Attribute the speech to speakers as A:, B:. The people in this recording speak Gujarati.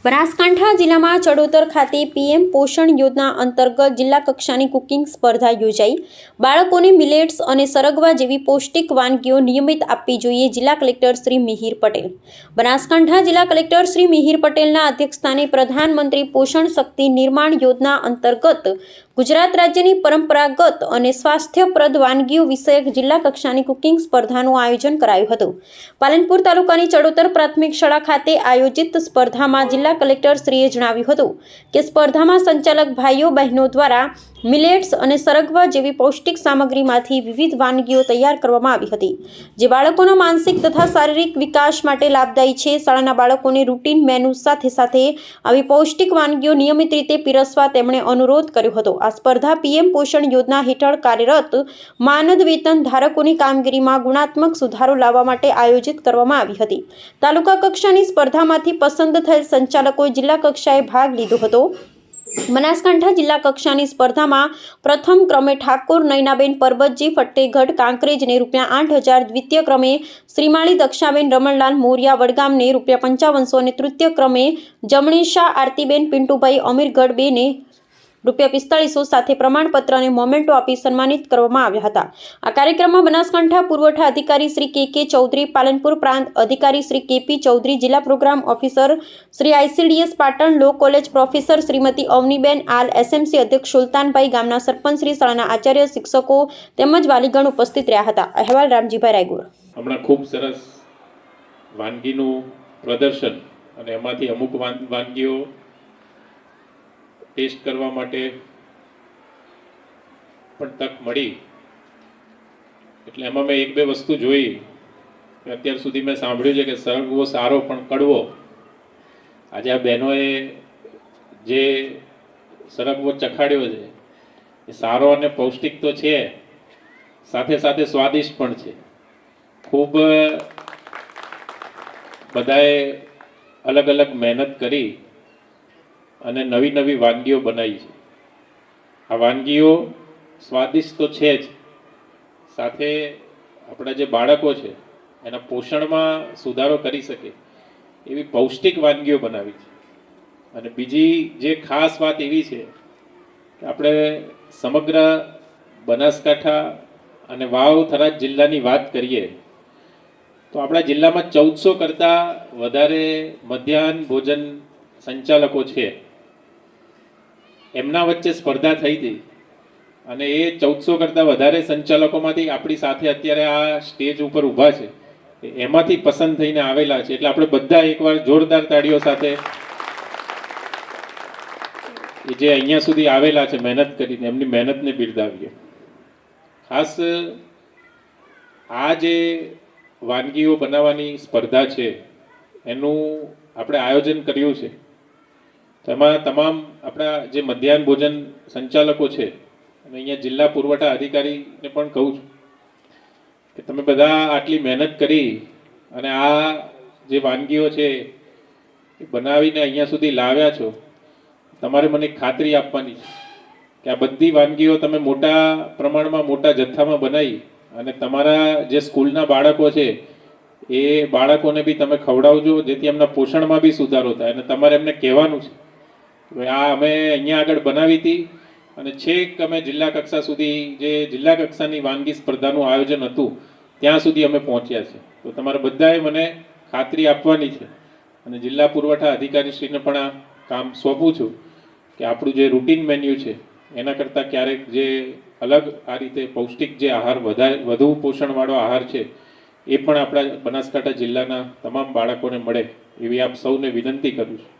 A: બનાસકાંઠા જિલ્લામાં ચડોતર ખાતે પીએમ પોષણ યોજના અંતર્ગત જિલ્લા કક્ષાની કુકિંગ સ્પર્ધા યોજાઈ। બાળકોને મિલેટ્સ અને સરગવા જેવી પૌષ્ટિક વાનગીઓ નિયમિત આપવી જોઈએ। જિલ્લા કલેક્ટર શ્રી મિહિર પટેલ। બનાસકાંઠા જિલ્લા કલેક્ટર શ્રી મિહિર પટેલના અધ્યક્ષસ્થાને પ્રધાનમંત્રી પોષણ શક્તિ નિર્માણ યોજના અંતર્ગત ગુજરાત રાજ્યની પરંપરાગત અને સ્વાસ્થ્યપ્રદ વાનગીઓ વિષયક જિલ્લા કક્ષાની કુકિંગ સ્પર્ધાનું આયોજન કરાયું હતું। પાલનપુર તાલુકાની ચડોતર પ્રાથમિક શાળા ખાતે આયોજિત સ્પર્ધામાં જિલ્લા કલેક્ટર શ્રીએ જણાવ્યું હતું કે સ્પર્ધામાં સંચાલક ભાઈઓ બહેનો દ્વારા મિલેટ્સ અને સરગવા જેવી પૌષ્ટિક સામગ્રીમાંથી વિવિધ વાનગીઓ તૈયાર કરવામાં આવી હતી, જે બાળકોના માનસિક તથા શારીરિક વિકાસ માટે લાભદાયી છે। શાળાના બાળકોને રૂટીન મેનુ સાથે સાથે આવી પૌષ્ટિક વાનગીઓ નિયમિત રીતે પીરસવા તેમણે અનુરોધ કર્યો હતો। આ સ્પર્ધા પીએમ પોષણ યોજના હેઠળ કાર્યરત માનદ વેતન ધારકોની કામગીરીમાં ગુણાત્મક સુધારો લાવવા માટે આયોજિત કરવામાં આવી હતી। તાલુકા કક્ષાની સ્પર્ધામાંથી પસંદ થયેલ સંચાલકોએ જિલ્લા કક્ષાએ ભાગ લીધો હતો। બનાસકાંઠા જિલ્લા કક્ષાની સ્પર્ધામાં પ્રથમ ક્રમે ઠાકોર નયનાબેન પરબતજી ફટેગઢ કાંકરેજને ₹8,000, દ્વિતીય ક્રમે શ્રીમાળી દક્ષાબેન રમણલાલ મોરિયા વડગામને ₹5500 અને તૃતીય ક્રમે જમણીશા આરતીબેન પિન્ટુભાઈ અમીરગઢ બેને ₹4500 સાથે પ્રમાણપત્ર અને મોમેન્ટો આપી સન્માનિત કરવામાં આવ્યા હતા। આ કાર્યક્રમમાં બનાસકાંઠા પુરવઠા અધિકારી શ્રી કે ચૌધરી, પાલનપુર પ્રાંત અધિકારી શ્રી કેપી ચૌધરી, Chaudhary program officer Shri ICDS Patan law college professor Shrimati Avniben Aal, SMC અધ્યક્ષ સુલતાનભાઈ, ગામના સરપંચ શ્રી, શાળાના આચાર્ય, શિક્ષકો તેમજ વાલીગણ ઉપસ્થિત રહ્યા હતા। અહેવાલ રામજીભાઈ રાયગુર।
B: હમણાં ખૂબ સરસ વાનગીનું પ્રદર્શન અને એમાંથી અમુક વાનગીઓ ટેસ્ટ કરવા માટે પણ તક મળી, એટલે એમાં મેં એક બે વસ્તુ જોઈ કે અત્યાર સુધી મેં સાંભળ્યું છે કે સરગવો સારો પણ કડવો। આજે આ બહેનોએ જે સરગવો ચખાડ્યો છે એ સારો અને પૌષ્ટિક તો છે, સાથે સાથે સ્વાદિષ્ટ પણ છે। ખૂબ બધાએ અલગ અલગ મહેનત કરી અને નવી નવી વાનગીઓ બનાવી છે। આ વાનગીઓ સ્વાદિષ્ટ તો છે જ, સાથે આપણા જે બાળકો છે એના પોષણમાં સુધારો કરી શકે એવી પૌષ્ટિક વાનગીઓ બનાવી છે। અને બીજી જે ખાસ વાત એવી છે કે આપણે સમગ્ર બનાસકાંઠા અને વાવ થરાદ જિલ્લાની વાત કરીએ તો આપણા જિલ્લામાં 1400 કરતાં વધારે મધ્યાહન ભોજન સંચાલકો છે। એમના વચ્ચે સ્પર્ધા થઈ હતી અને એ 1400 કરતાં વધારે સંચાલકોમાંથી આપણી સાથે અત્યારે આ સ્ટેજ ઉપર ઊભા છે એમાંથી પસંદ થઈને આવેલા છે। એટલે આપણે બધા એકવાર જોરદાર તાળીઓ સાથે જે અહીંયા સુધી આવેલા છે મહેનત કરીને એમની મહેનતને બિરદાવીએ। ખાસ આ જે વાનગીઓ બનાવવાની સ્પર્ધા છે એનું આપણે આયોજન કર્યું છે, તેમાં તમામ આપણા જે મધ્યાહન ભોજન સંચાલકો છે અને અહીંયા જિલ્લા પુરવઠા અધિકારીને પણ કહું છું કે તમે બધા આટલી મહેનત કરી અને આ જે વાનગીઓ છે એ બનાવીને અહીંયા સુધી લાવ્યા છો, તમારે મને ખાતરી આપવાની છે કે આ બધી વાનગીઓ તમે મોટા પ્રમાણમાં મોટા જથ્થામાં બનાવી અને તમારા જે સ્કૂલના બાળકો છે એ બાળકોને બી તમે ખવડાવજો, જેથી એમના પોષણમાં બી સુધારો થાય। અને તમારે એમને કહેવાનું છે કે આ અમે અહીંયા આગળ બનાવી હતી અને છેક અમે જિલ્લા કક્ષા સુધી જે જિલ્લા કક્ષાની વાનગી સ્પર્ધાનું આયોજન હતું ત્યાં સુધી અમે પહોંચ્યા છે। તો તમારે બધાએ મને ખાતરી આપવાની છે અને જિલ્લા પુરવઠા અધિકારીશ્રીને પણ આ કામ સોંપું છું કે આપણું જે રૂટીન મેન્યુ છે એના કરતાં ક્યારેક જે અલગ આ રીતે પૌષ્ટિક જે આહાર વધુ પોષણવાળો આહાર છે એ પણ આપણા બનાસકાંઠા જિલ્લાના તમામ બાળકોને મળે એવી આપ સૌને વિનંતી કરું છું।